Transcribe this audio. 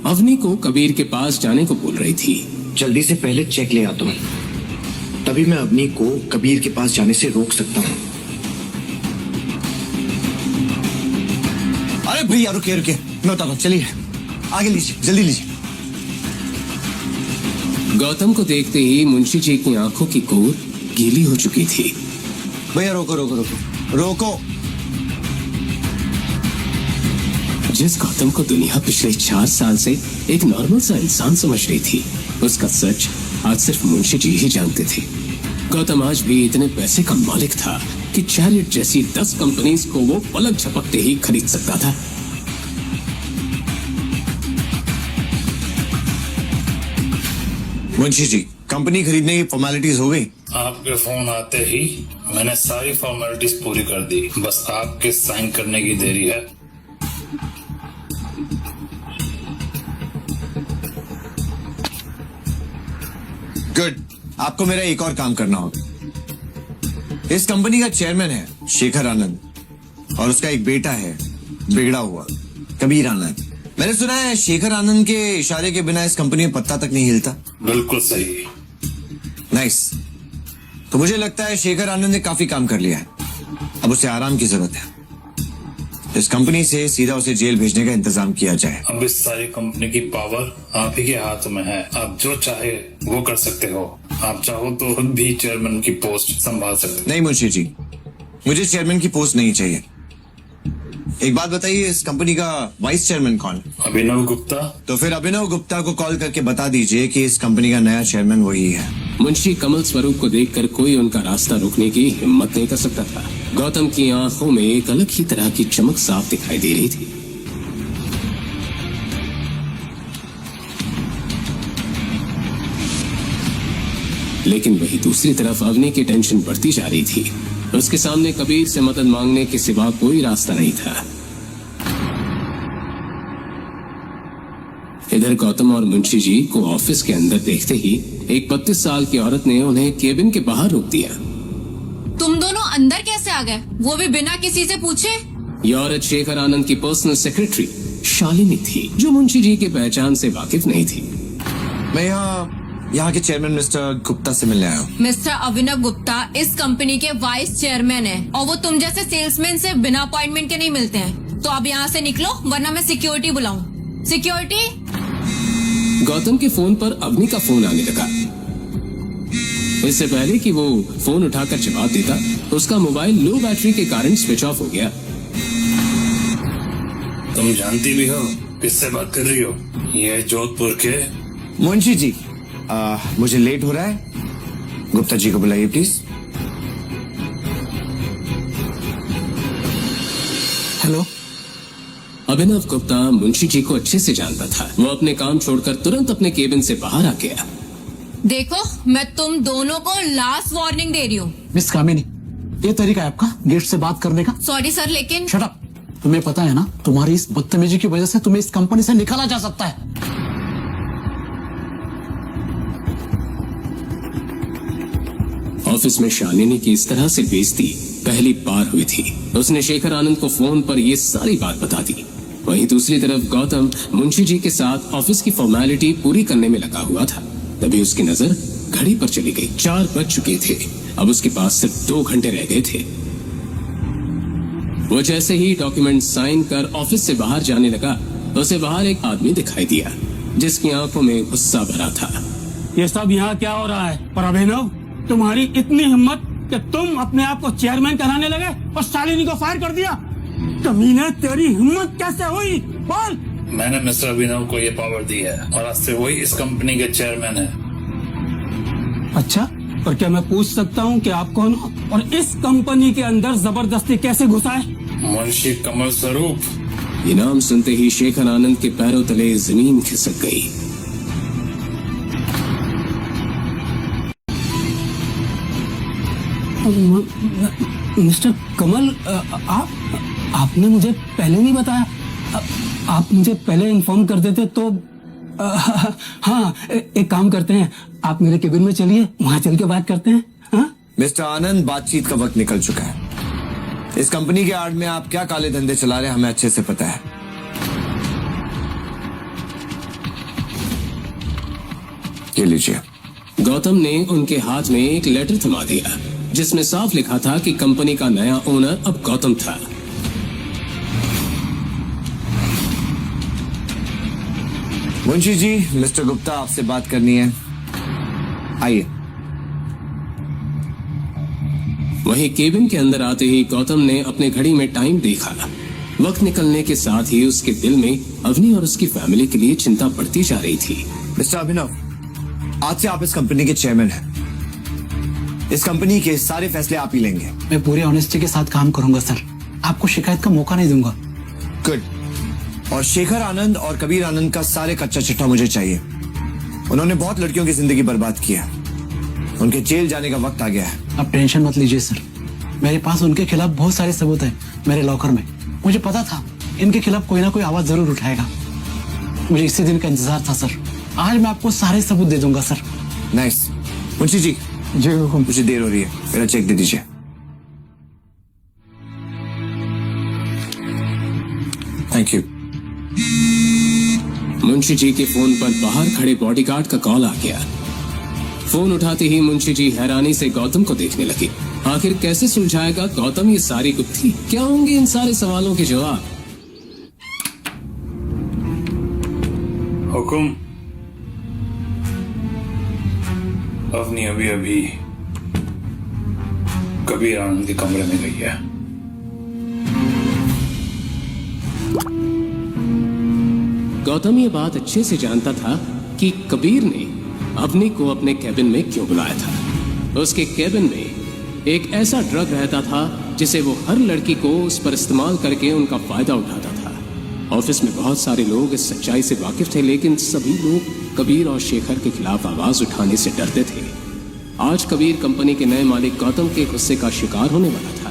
अवनी को कबीर के पास जाने को बोल रही थी। जल्दी से पहले चेक ले आता हूँ, तभी मैं अवनी को कबीर के पास जाने से रोक सकता हूँ। अरे भैया रुकिए रुकिए, मैं बताता हूँ, चलिए आगे लीजिए, जल्दी लीजिए। गौतम को देखते ही मुंशी जी की आंखों की कोर गीली हो चुकी थी। भैया रोको रोको रोको रोको। जिस गौतम को दुनिया पिछले 4 साल से एक नॉर्मल सा इंसान समझ रही थी, उसका सच आज सिर्फ मुंशी जी ही जानते थे। गौतम आज भी इतने पैसे का मालिक था कि चैरिट जैसी 10 कंपनीज को वो पलक झपकते ही खरीद सकता था। मुंशी जी, कंपनी खरीदने की फॉर्मेलिटीज हो गई? आपके फोन आते ही मैंने सारी फॉर्मेलिटीज पूरी कर दी, बस आपके साइन करने की देरी है। गुड, आपको मेरा एक और काम करना होगा। इस कंपनी का चेयरमैन है शेखर आनंद और उसका एक बेटा है बिगड़ा हुआ कबीर आनंद। मैंने सुना है शेखर आनंद के इशारे के बिना इस कंपनी में पत्ता तक नहीं हिलता। बिल्कुल सही। नाइस। तो मुझे लगता है शेखर आनंद ने काफी काम कर लिया है, अब उसे आराम की जरूरत है। इस कंपनी से सीधा उसे जेल भेजने का इंतजाम किया जाए। अब इस सारी कंपनी की पावर आप ही के हाथ में है, आप जो चाहे वो कर सकते हो। आप चाहो तो खुद भी चेयरमैन की पोस्ट संभाल सकते। नहीं मुंशी जी, मुझे चेयरमैन की पोस्ट नहीं चाहिए। एक बात बताइए, इस कंपनी का वाइस चेयरमैन कौन? अभिनव गुप्ता। तो फिर अभिनव गुप्ता को कॉल करके बता दीजिए कि इस कंपनी का नया चेयरमैन वही है। मुंशी कमल स्वरूप को देखकर कोई उनका रास्ता रोकने की हिम्मत नहीं कर सकता था। गौतम की आंखों में एक अलग ही तरह की चमक साफ दिखाई दे रही थी। लेकिन वही दूसरी तरफ अवनी की टेंशन बढ़ती जा रही थी। उसके सामने कबीर से मदद मांगने के सिवा कोई रास्ता नहीं था। इधर गौतम और मुंशी जी को ऑफिस के अंदर देखते ही एक 32 साल की औरत ने उन्हें केबिन के बाहर रोक दिया। तुम दोनों अंदर कैसे आ गए, वो भी बिना किसी से पूछे? यह औरत शेखर आनंद की पर्सनल सेक्रेटरी शालिनी थी, जो मुंशी जी की पहचान से वाकिफ नहीं थी। मैं यहाँ के चेयरमैन मिस्टर गुप्ता से मिलने आया हूँ। मिस्टर अभिनव गुप्ता इस कंपनी के वाइस चेयरमैन हैं और वो तुम जैसे सेल्समैन से बिना अपॉइंटमेंट के नहीं मिलते हैं। तो अब यहाँ से निकलो, वरना मैं सिक्योरिटी बुलाऊं। सिक्योरिटी। गौतम के फोन पर अवनी का फोन आने लगा। इससे पहले कि वो फोन उठाकर जवाब देता, उसका मोबाइल लो बैटरी के कारण स्विच ऑफ हो गया। तुम जानती भी हो किससे बात कर रही हो? ये जोधपुर के मुंशी जी, मुझे लेट हो रहा है, गुप्ता जी को बुलाइए प्लीज। हेलो। अभिनव गुप्ता मुंशी जी को अच्छे से जानता था। वो अपने काम छोड़कर तुरंत अपने केबिन से बाहर आ गया। देखो, मैं तुम दोनों को लास्ट वार्निंग दे रही हूँ। मिस कामिनी, ये तरीका है आपका गेट से बात करने का? सॉरी सर, लेकिन शट अप। तुम्हें पता है ना, तुम्हारी इस बदतमीजी की वजह से तुम्हें इस कंपनी से निकाला जा सकता है। ऑफिस में शालिनी की इस तरह से बेइज्जती पहली बार हुई थी। उसने शेखर आनंद को फोन पर ये सारी बात बता दी। वहीं दूसरी तरफ गौतम मुंशी जी के साथ ऑफिस की फॉर्मेलिटी पूरी करने में लगा हुआ था। तभी उसकी नजर घड़ी पर चली गई। 4 बज चुके थे। अब उसके पास सिर्फ 2 घंटे रह गए थे। वो जैसे ही डॉक्यूमेंट साइन कर ऑफिस से बाहर जाने लगा, उसे बाहर एक आदमी दिखाई दिया जिसकी आंखों में गुस्सा भरा था। ये सब यहाँ क्या हो रहा है? पर अभिनव, तुम्हारी इतनी हिम्मत कि तुम अपने आप को चेयरमैन कराने लगे और शालिनी को फायर कर दिया। कमीने, तेरी हिम्मत कैसे हुई? बोल। मैंने मिस्टर अभिनव को ये पावर दी है और आज से वही इस कंपनी के चेयरमैन है। अच्छा, पर क्या मैं पूछ सकता हूँ कि आप कौन हो और इस कंपनी के अंदर जबरदस्ती कैसे घुसा है? मुंशी कमल स्वरूप। ये नाम सुनते ही शेखर आनंद के पैरों तले जमीन खिसक गई। मिस्टर कमल, आपने मुझे पहले नहीं बताया। आप मुझे पहले इन्फॉर्म कर देते तो हाँ, एक काम करते हैं, आप मेरे केबिन में चलिए, वहां चल के बात करते हैं। हाँ? मिस्टर आनंद, बातचीत का वक्त निकल चुका है। इस कंपनी के आड़ में आप क्या काले धंधे चला रहे हैं हमें अच्छे से पता है। ये लीजिए। गौतम ने उनके हाथ में एक लेटर थमा दिया जिसमें साफ लिखा था कि कंपनी का नया ओनर अब गौतम था। मुंशी जी, मिस्टर गुप्ता आपसे बात करनी है, आइए। वहीं केबिन के अंदर आते ही गौतम ने अपने घड़ी में टाइम देखा। वक्त निकलने के साथ ही उसके दिल में अवनी और उसकी फैमिली के लिए चिंता बढ़ती जा रही थी। मिस्टर अभिनव, आज से आप इस कंपनी के चेयरमैन हैं। इस कंपनी के सारे फैसले आप ही लेंगे। मैं पूरी ऑनेस्टी के साथ काम करूंगा सर, आपको शिकायत का मौका नहीं दूंगा। गुड। और शेखर आनंद और कबीर आनंद का सारे कच्चा चिट्ठा मुझे चाहिए। उन्होंने बहुत लड़कियों की जिंदगी बर्बाद की है। उनके जेल जाने का वक्त आ गया है। आप टेंशन मत लीजिए सर, मेरे पास उनके खिलाफ बहुत सारे सबूत हैं मेरे लॉकर में। मुझे पता था इनके खिलाफ कोई ना कोई आवाज जरूर उठाएगा। मुझे इसी दिन का इंतजार था सर। आज मैं आपको सारे सबूत दे दूंगा सर। नाइस। मुंशी जी, जी हुकुम। मुझे देर हो रही है, मेरा चेक दे दीजिए। Thank you. मुंशी जी के फोन पर बाहर खड़े बॉडीगार्ड का कॉल आ गया। फोन उठाते ही मुंशी जी हैरानी से गौतम को देखने लगे। आखिर कैसे सुलझाएगा गौतम ये सारी गुत्थी? क्या होंगे इन सारे सवालों के जवाब? हुकुम। अवनी अभी अभी कबीर आनंद के कमरे में गई है। गौतम ये बात अच्छे से जानता था कि कबीर ने अवनी को अपने कैबिन में क्यों बुलाया था। उसके कैबिन में एक ऐसा ड्रग रहता था जिसे वो हर लड़की को उस पर इस्तेमाल करके उनका फायदा उठाता था। ऑफिस में बहुत सारे लोग इस सच्चाई से वाकिफ थे, लेकिन सभी लोग कबीर और शेखर के खिलाफ आवाज उठाने से डरते थे। आज कबीर कंपनी के नए मालिक गौतम के गुस्से का शिकार होने वाला था।